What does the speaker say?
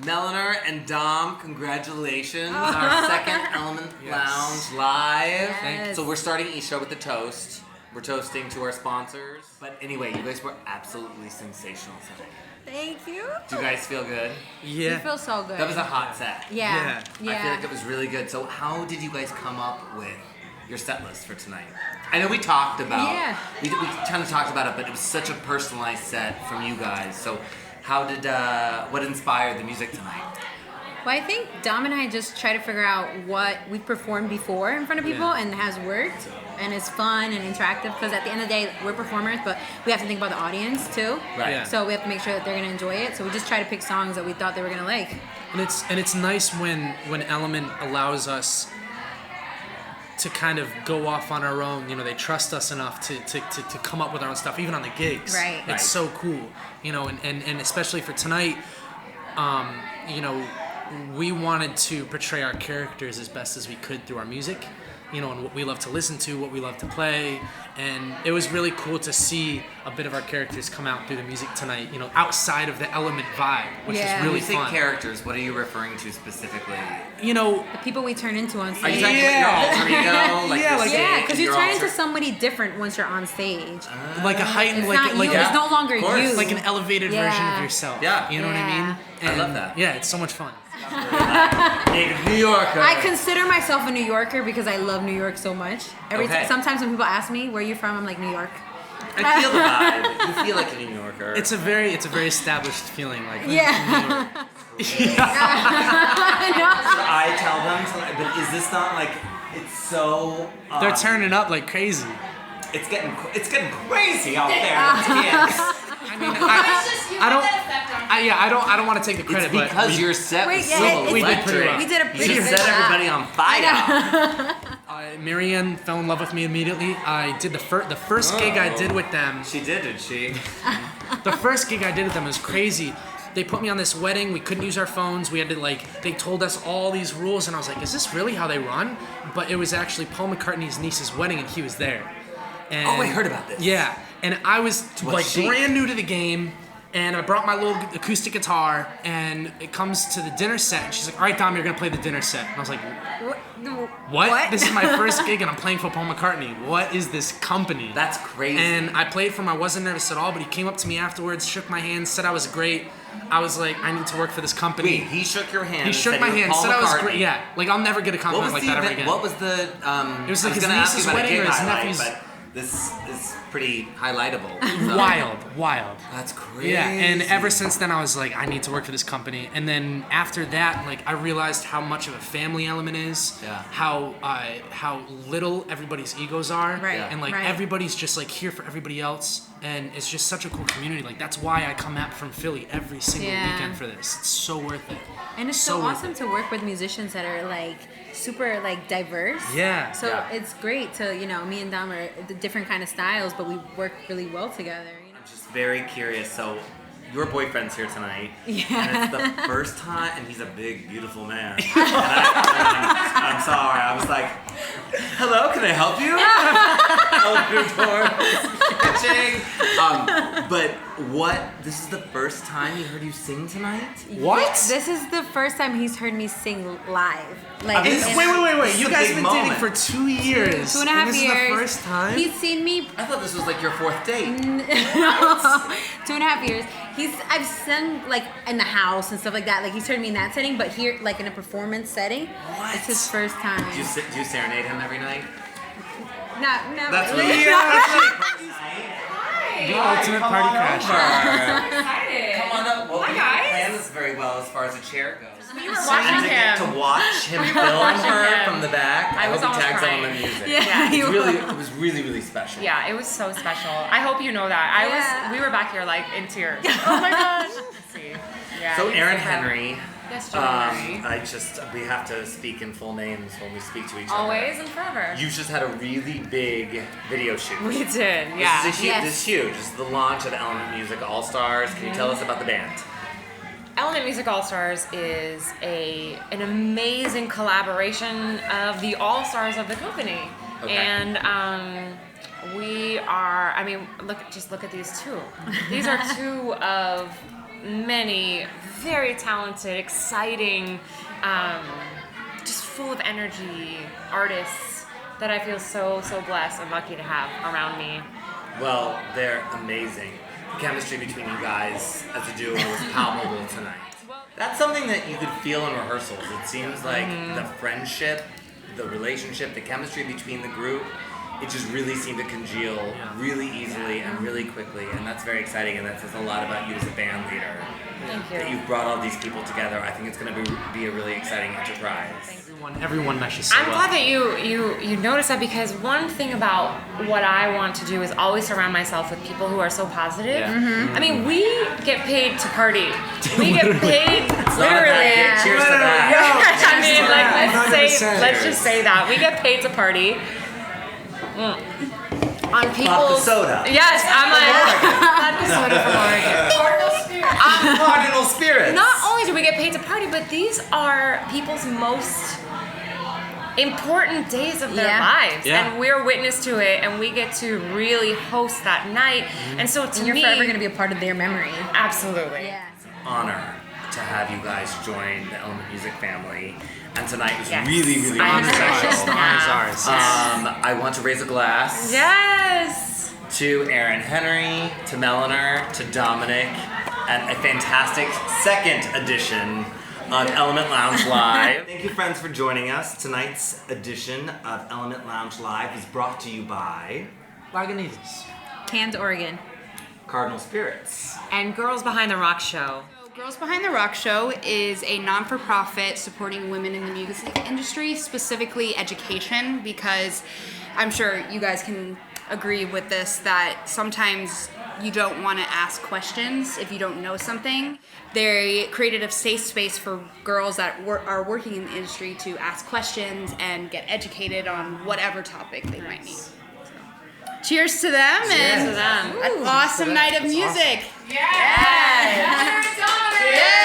Melanie and Dom, congratulations. Our second Element Lounge live. Yes. So we're starting each show with a toast. We're toasting to our sponsors. But anyway, you guys were absolutely sensational tonight. Thank you. Do you guys feel good? You feel so good. That was a hot set. Yeah. I feel like it was really good. So how did you guys come up with your set list for tonight? I know we talked about we kind of talked about it, but it was such a personalized set from you guys. So how did what inspired the music tonight? Well, I think Dom and I just try to figure out what we've performed before in front of people and has worked and is fun and interactive, because at the end of the day we're performers, but we have to think about the audience too. Right. Yeah. So we have to make sure that they're gonna enjoy it. So we just try to pick songs that we thought they were gonna like. And it's nice when Element allows us to kind of go off on our own. You know, they trust us enough to come up with our own stuff, even on the gigs. Right. It's so cool. You know, and especially for tonight, you know, we wanted to portray our characters as best as we could through our music, you know, and what we love to listen to, what we love to play, and it was really cool to see a bit of our characters come out through the music tonight, you know, outside of the Element vibe, which is really When you say fun. characters, what are you referring to specifically? You know, The people we turn into on Are stage. you talking about your alter ego? Like your Yeah, because you your turn alter- into somebody different once you're on stage. like a heightened, It's like not like you. a, It's no longer course. you. like an elevated version Yeah. of yourself. Yeah. You know what I mean? I love that. Yeah, it's so much fun. Native New Yorker. I consider myself a New Yorker because I love New York so much. Okay. Sometimes when people ask me, where are you from? I'm like, New York. I feel the vibe. You feel like a New Yorker. It's a very established feeling, like Yeah. I tell them, but is this not like it's so? they're turning up like crazy. It's getting crazy out there. Kids. I mean, I don't want to take the credit, It's because but your set was Wait, so yeah, we did pretty electric. well. We did a You pretty just good set job. everybody on fire. Marianne fell in love with me immediately. I did the first gig I did with them. She did she? The first gig I did with them was crazy. They put me on this wedding. We couldn't use our phones. We had to they told us all these rules, and I was like, is this really how they run? But it was actually Paul McCartney's niece's wedding, and he was there. And, Oh, I heard about this. Yeah, and I was like brand new to the game, and I brought my little acoustic guitar, and it comes to the dinner set, and she's like, all right, Dom, you're gonna play the dinner set. And I was like, what? This is my first gig, and I'm playing for Paul McCartney. What is this company? That's crazy. And I played for him. I wasn't nervous at all, but he came up to me afterwards, shook my hand, said I was great. I was like, I need to work for this company. Wait, he shook your hand. He shook my hand, said I was great. Yeah, like I'll never get a compliment like that ever again. What was the? It was like I his gonna ask you niece's about a wedding gig or his highlight, nephew's. but this is pretty highlightable. So. Wild. That's crazy. Yeah, and ever since then I was like, I need to work for this company. And then after that, like I realized how much of a family Element is. Yeah. How little everybody's egos are. Right. And like right. everybody's just like here for everybody else. And it's just such a cool community. Like that's why I come out from Philly every single weekend for this. It's so worth it. And it's so awesome to work with musicians that are like super like diverse. Yeah. So it's great to, you know, me and Dom are the different kind of styles, but we work really well together. You know? I'm just very curious. So, your boyfriend's here tonight. Yeah. And it's the first time, and he's a big, beautiful man. And I'm sorry. I was like, hello, can I help you? But this is the first time he heard you sing tonight? What? This is the first time he's heard me sing live. Like, This- in- Wait. This is You a guys big have been dating moment. for 2 years. 2.5 and years. This is the first time? He's seen me I thought this was like your fourth date. 2.5 years. I've sung like in the house and stuff like that. Like he's heard me in that setting, but here like in a performance setting, What? it's his first time. Do you serenade him every night? Not That's really. really The ultimate party crasher. Excited. Come on up. Well, Hi, we guys. didn't plan this very well as far as the chair goes. We were watching him. To watch him film watching her him. from the back. I was hope he almost tags on the crying. music. Yeah, It was really, really special. Yeah, it was so special. I hope you know that. Yeah. We were back here like in tears. Oh my gosh. Let's see. Yeah. So he's Aaron super- Henry, Yes, Jordan Henry. we have to speak in full names when we speak to each other. Always and forever. You just had a really big video shoot. We did, yeah. This is huge. This is the launch of Element Music All Stars. Can you tell us about the band? Element Music All Stars is an amazing collaboration of the all stars of the company. Okay. And we are, I mean, look at these two. These are two of many very talented, exciting, just full of energy artists that I feel so blessed and lucky to have around me. Well, they're amazing. The chemistry between you guys as a duo was palpable tonight. That's something that you could feel in rehearsals. It seems like the friendship, the relationship, the chemistry between the group, it just really seemed to congeal really easily and really quickly, and that's very exciting, and that says a lot about you as a band leader. Thank you. That you've brought all these people together. I think it's going to be a really exciting enterprise. Everyone meshes so I'm well. glad that you noticed that, because one thing about what I want to do is always surround myself with people who are so positive. Yeah. I mean, we get paid to party. We get paid literally. Cheers to that. I mean, like, 100%. let's just say that we get paid to party. On people's Vodka soda. Yes, I'm like vodka soda from Oregon. Cardinal spirits. Not only do we get paid to party, but these are people's most important days of their lives, and we're witness to it, and we get to really host that night. And so to You're me, forever going to be a part of their memory. absolutely. Yeah. Honor to have you guys join the Element Music family, and tonight was Yes. really, really, I really know. special. Ours. I want to raise a glass Yes. to Aaron Henry, to Meliner, to Dominic, and a fantastic second edition of Element Lounge Live. Thank you, friends, for joining us. Tonight's edition of Element Lounge Live is brought to you by Lagunitas. Cairns, Oregon. Cardinal Spirits. And Girls Behind the Rock Show. Girls Behind the Rock Show is a non-for-profit supporting women in the music industry, specifically education, because I'm sure you guys can agree with this, that sometimes you don't want to ask questions if you don't know something. They created a safe space for girls that are working in the industry to ask questions and get educated on whatever topic they might need. Cheers to them, and to them. an awesome night of music. Yes. Yeah.